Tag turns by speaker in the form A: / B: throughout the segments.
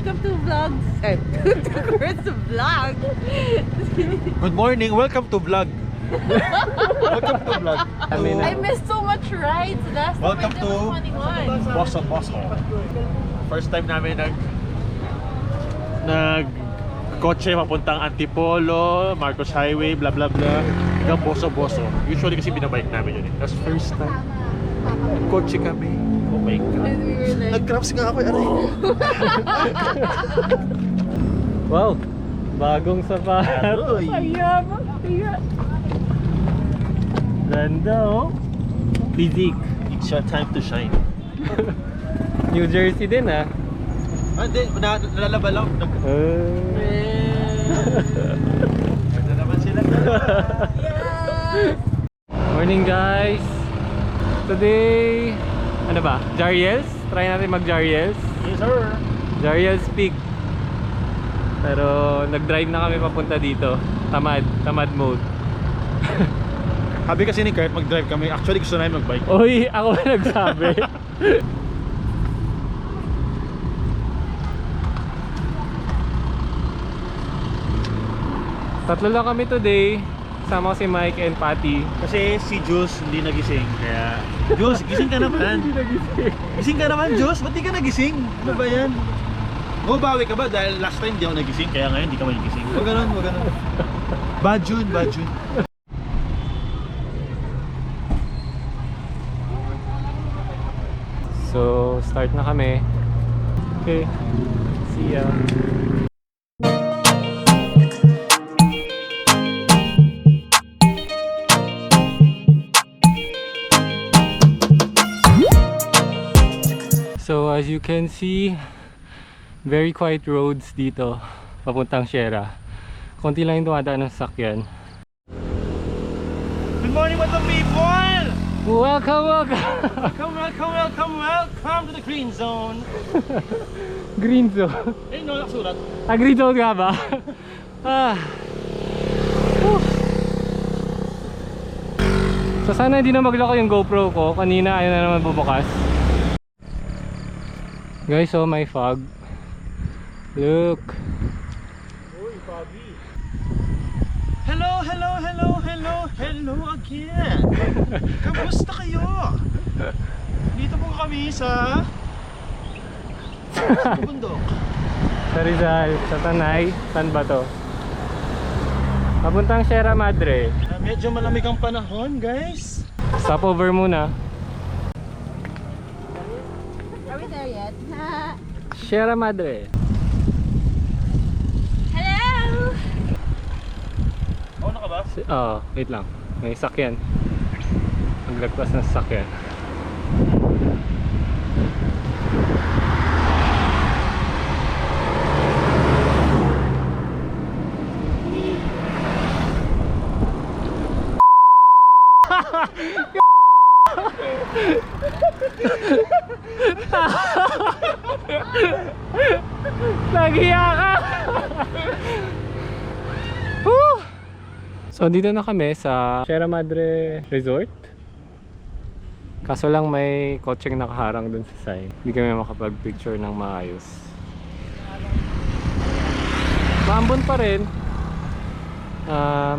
A: welcome to vlogs. Where's the vlog?
B: Good morning, welcome to vlog. Welcome to vlog.
A: I missed so much rides. Last
B: Welcome
A: time I did was 21.
B: Boso. First time namin nag kotse papuntang Antipolo, Marcos Highway, blah blah blah, hanggang Boso. Usually kasi binabike namin yun eh. That's first time. Kotse kami. Oh my God.
A: And we were like,
B: Nag-cramps nga ako, aray.
C: Wow, bagong sapat.
B: Aroy.
C: Ganda oh. Physique.
B: It's your time to shine.
C: New Jersey din ah.
B: Hindi, nalalaba lang. Ganda naman sila.
C: Morning guys. Today, ano ba? Jariel's? Try natin mag-Jariel's.
B: Yes sir.
C: Jariel's Peak. Pero nag-drive na kami papunta dito. Tamad mode.
B: Sabi kasi ni Kurt, mag-drive kami. Actually gusto namin mag-bike.
C: Uy, ako ba nagsabi? Tatlo lang kami today. Sama ko si Mike and Patty.
B: Kasi si Jules hindi nagising. Kaya, Jules, gising ka naman.
C: Hindi nagising.
B: Gising ka naman, Jules. Ba't di ka nagising? Ano ba yan? Bawi ka ba? Dahil last time di ako nagising. Kaya ngayon di ka magigising. Huwag ganun. Bad June.
C: So, start na kami. Okay. See ya. So, as you can see, very quiet roads dito papuntang Sierra. Konti lang yung dumadaan ng sasakyan.
B: Good morning, mga people!
C: Welcome!
B: Welcome to the Green Zone.
C: Green zone.
B: Eh, no, nakasulat.
C: Green zone nga ba? So sana hindi na magloko yung GoPro ko. Kanina ayaw na naman bubukas. Guys, oh, may fog. Look.
B: Uy, Bobby. Hello again. Kamusta kayo? Dito po kami sa bundok.
C: Sa Rizal, sa Tanay. Saan ba to? Papuntang Sierra Madre.
B: Medyo malamig ang panahon, guys.
C: Stopover muna.
A: are we there yet?
C: Sierra Madre.
A: Hello!
B: Ano ka ba?
C: Wait lang. May sakyan. Maglagpas ng sakyan. Nagiya ka. So dito na kami sa Sierra Madre Resort. Kaso lang may kotseng nakaharang dun sa side. Hindi kami makapag-picture ng maayos. Maambon pa rin.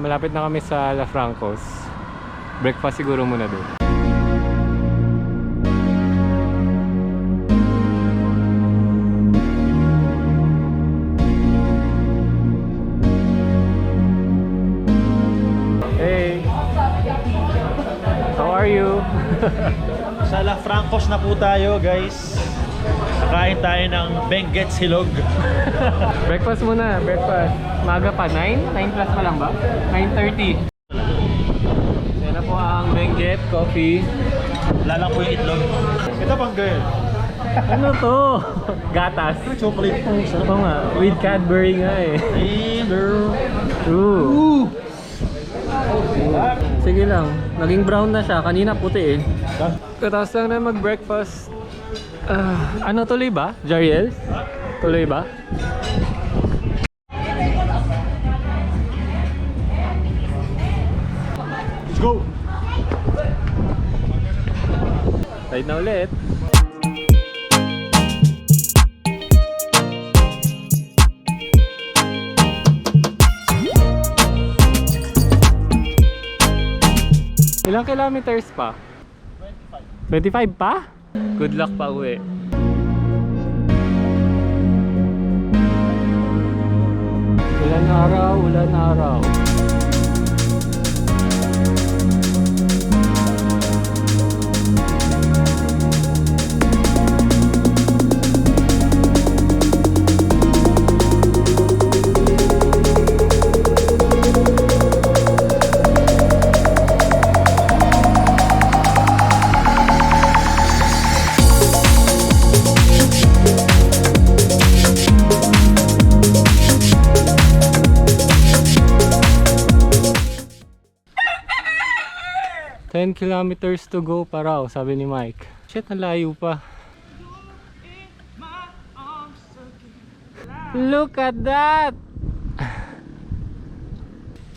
C: Malapit na kami sa La Francos. Breakfast siguro muna dun.
B: Sa La Francos na po tayo, guys. Kakain tayo ng Benguet Silog.
C: Breakfast muna, breakfast. Maga pa, 9? 9 plus pa lang ba? 9:30. Yan na po ang Benguet coffee.
B: Lalang po yung itlog. Ito pang girl.
C: Ano to? Gatas.
B: Chocolate po.
C: Ito nga, with Cadbury nga eh. Ooh. Sige lang, naging brown na siya. Kanina puti eh. Katapos lang na mag-breakfast. Ano, tuloy ba? Jariel's? Tuloy ba?
B: Let's go!
C: Ride na ulit. Ilang kilometers pa? 25 pa? Good luck pa uwi. Ulan araw, ulan araw. "10 kilometers to go pa raw," sabi ni Mike. Shit, nalayo pa. Look at that!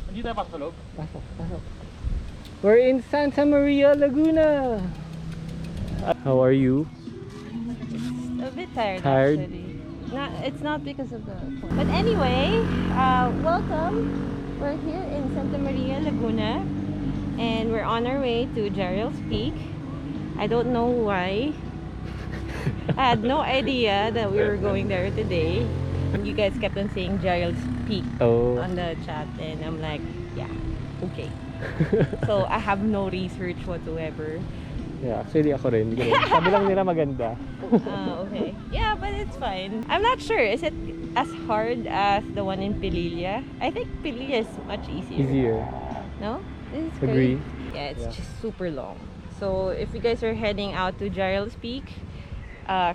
B: Hindi tayo pasok sa loob?
C: Pasok, pasok. We're in Santa Maria, Laguna. How are you?
A: A bit tired,
C: Tired?
A: actually. It's not because of the cold. But anyway, welcome. We're here in Santa Maria, Laguna. And we're on our way to Jariel's Peak. I don't know why. I had no idea that we were going there today. You guys kept on saying Jariel's Peak
C: Oh.
A: on the chat, and I'm like, yeah, okay. So I have no research whatsoever.
C: Yeah, actually ako rin. Hindi ko rin. Sabi lang nila maganda.
A: Okay. Yeah, but it's fine. I'm not sure. Is it as hard as the one in Pililla? I think Pililla is much easier.
C: Easier.
A: No? This is
C: Agree.
A: great. Yeah, it's
C: Yeah.
A: just super long. So if you guys are heading out to Jariel's Peak,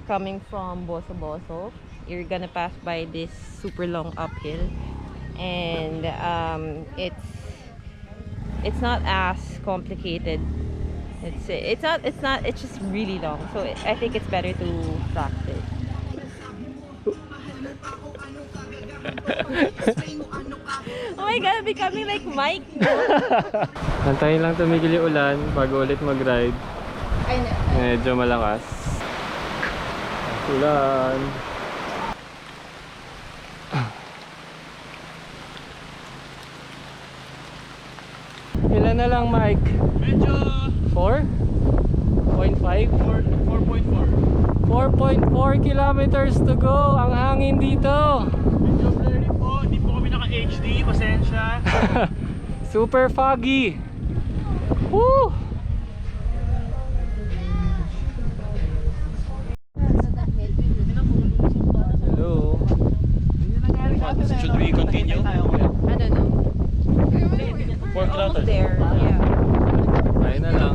A: coming from Boso Boso, you're gonna pass by this super long uphill, and it's not as complicated. It's not. It's just really long. So I think it's better to practice. Oh my god, I'm becoming like Mike.
C: Antayin lang tumigil yung ulan bago ulit mag-ride.
A: I know.
C: Medyo malakas. Ulan. Ilan na lang, Mike?
B: Medyo
C: 4.5?
B: 4.4.
C: 4.4 kilometers to go. Ang hangin dito.
B: Medyo blurry po. Hindi po kami naka-HD. Pasensya.
C: Super foggy. Woo! Hello.
B: Should we continue?
A: I don't know.
B: Four
A: We're almost
B: kilometers.
A: there. Yeah.
C: Try na lang.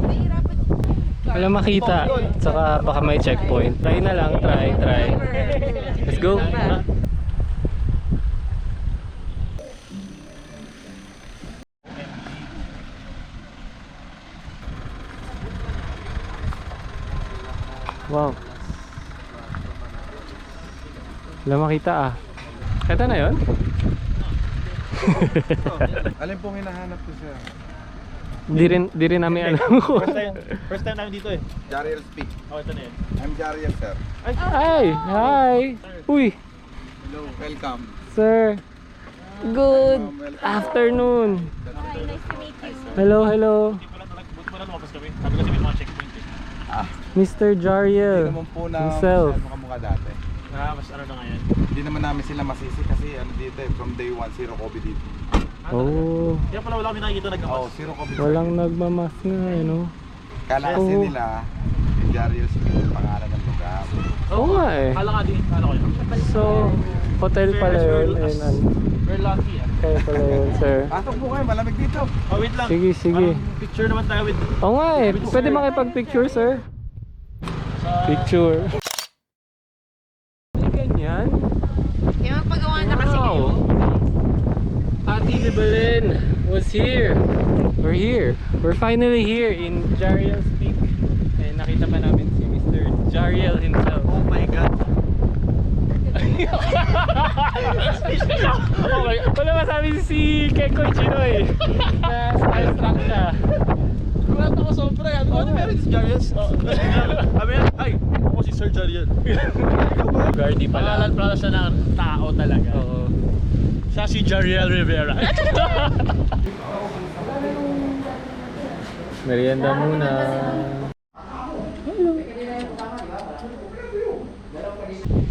C: Wala makita. Tsaka baka may checkpoint. Try na lang. Try. Let's go. Wow. Wala makita ah. Ito na yun?
D: Alin pong hinahanap ko siya?
C: Di rin namin alam ko.
B: First time namin dito eh.
D: Jariel Speak.
B: Oh, ito na yun.
D: I'm Jariel, sir.
C: Ay! Hi! Uy!
D: Hello. Welcome.
C: Sir! Good
D: Welcome.
C: afternoon!
A: Hi, nice to meet you.
C: Hello!
B: Hindi pala buti pala lumabas kami. Sabi kasi may mga checkpoint eh.
C: Mr.
D: Hindi
C: Jariel
D: naman po na
C: himself.
D: masyado kamukha dati.
B: Mas ano na ngayon.
D: Hindi naman namin sila masisi kasi ano dito eh, from day 1, zero COVID dito.
C: Oh,
B: Kaya pala wala kami nakikita
D: Oo,
B: nagkamas.
D: zero COVID.
C: walang nagmamask nga eh, no?
D: Kala kasi
C: Oo.
D: nila, yung Jariel Speak, yung pangalan ng lugar.
C: Oo nga eh.
B: Kala nga din. Kala ko yun.
C: So, hotel pala yun. And,
B: We're lucky ah.
C: kaya pala yun, sir.
D: Pasok po kayo, malamig dito.
B: Oh, wait lang.
C: Sige, sige.
B: Parang picture naman tayo with...
C: Oo nga eh. Pwede makipag-picture, sir? Picture. Ganyan.
A: Kaya magpagawa na kasi kayo.
C: Ate Libelen was here. We're here. We're finally here in Jariel's Peak. And nakita pa namin si Mr. Jariel himself.
B: Oh my God.
C: Oh my God. Wala masabi si Kekoy Chinoy. Na starstruck siya.
B: Gulat ako sobra. Ano meron si Jariel? Sabi niya, ay, ako si Sir Jariel.
C: Guardy pala.
B: Pangalan pala siya ng tao talaga.
C: Oo.
B: Siya si Jariel Rivera.
C: Merienda muna.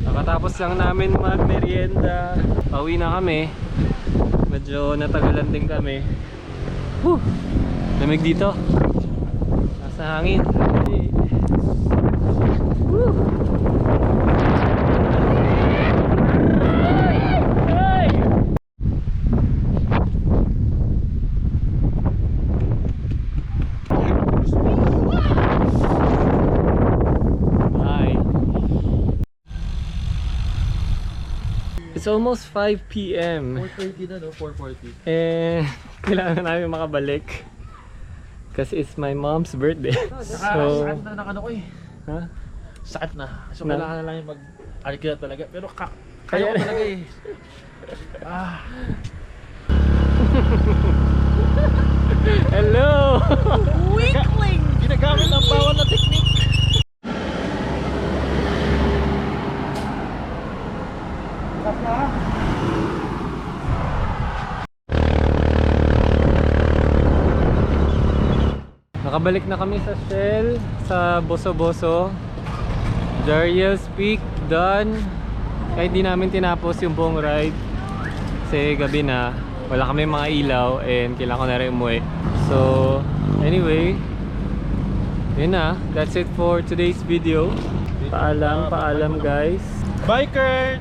C: Nakatapos lang namin mag-merienda. Pauwi na kami. Medyo natagalan din kami. Whew! Lamig dito. Nasa hangin. Whew! Ay! Bye. It's almost 5 p.m.
B: 4:30 na no? 4:40.
C: And kailangan namin makabalik. Kasi it's my mom's birthday. So,
B: Sakit na ng ano ko eh.
C: ha?
B: Sakit na. So
C: Na?
B: kailangan na lang yung mag-alikila talaga. Pero kaya ko talaga eh. Ah.
C: Hello!
B: Weakling! Ginagamit ang bawal na technique.
C: Nakabalik na kami sa Shell, sa Boso Boso. Jariel's Peak, done. Kahit di namin tinapos yung buong ride. Kasi gabi na, wala kami mga ilaw and kailangan ko na rin umuwi. So, anyway, yun na. That's it for today's video. Paalam guys.
B: Bye Kurt!